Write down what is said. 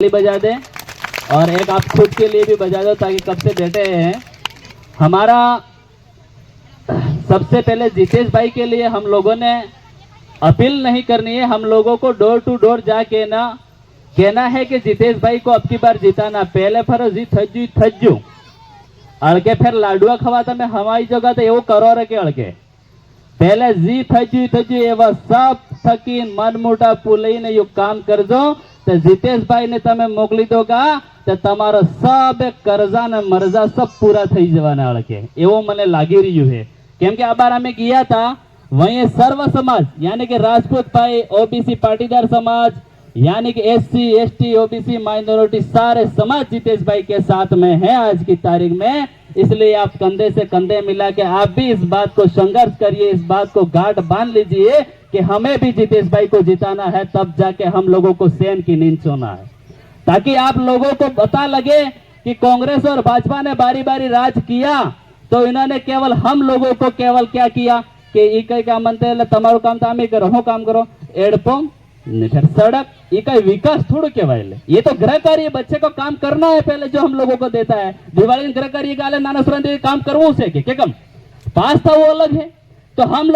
बजा दें और एक आप खुद के लिए भी बजा दो ताकि कब से बैठे हैं। हमारा सबसे पहले जितेश भाई के लिए हम लोगों ने अपील नहीं करनी है, हम लोगों को डोर टू डोर जाके ना कहना है कि जितेश भाई को अब की बार जिताना। पहले फर जी थज्जू अड़के फिर लाडुआ खवा तमे हमारी जगह तो एवं करो रे के अड़के पहले जी थज्जू एवं सब थकी मन मोटा पुलईने यू काम करजो तो जितेश भाई ने तमे मोकली दोगा तो तमारो सब कर्जा ने मर्जा सब पूरा थई जवाना अड़के एवं मने लागी रह्यु है। केम के आ बार अमे गया था वहीं सर्व समाज यानी कि राजपूत भाई, ओबीसी पाटीदार समाज यानी कि एससी एसटी ओबीसी माइनॉरिटी सारे समाज जितेश भाई के साथ में है आज की तारीख में। इसलिए आप कंधे से कंधे मिला के आप भी इस बात को संघर्ष करिए, इस बात को गांठ बांध लीजिए कि हमें भी जितेश भाई को जिताना है, तब जाके हम लोगों को सैन की नींद सोना है, ताकि आप लोगों को पता लगे कि कांग्रेस और भाजपा ने बारी बारी राज किया तो इन्होंने केवल हम लोगों को केवल क्या किया कि इकई काम बनते तमारू काम तो आमी करो, हूँ काम करो एडपो फिर सड़क, ये कई विकास थोड़ा कहवाय। ये तो गृह कार्य बच्चे को काम करना है पहले जो हम लोगों को देता है। दिवाली गृह कार्य का नाना सुरंत काम करवू से के कम पास था वो अलग है। तो हम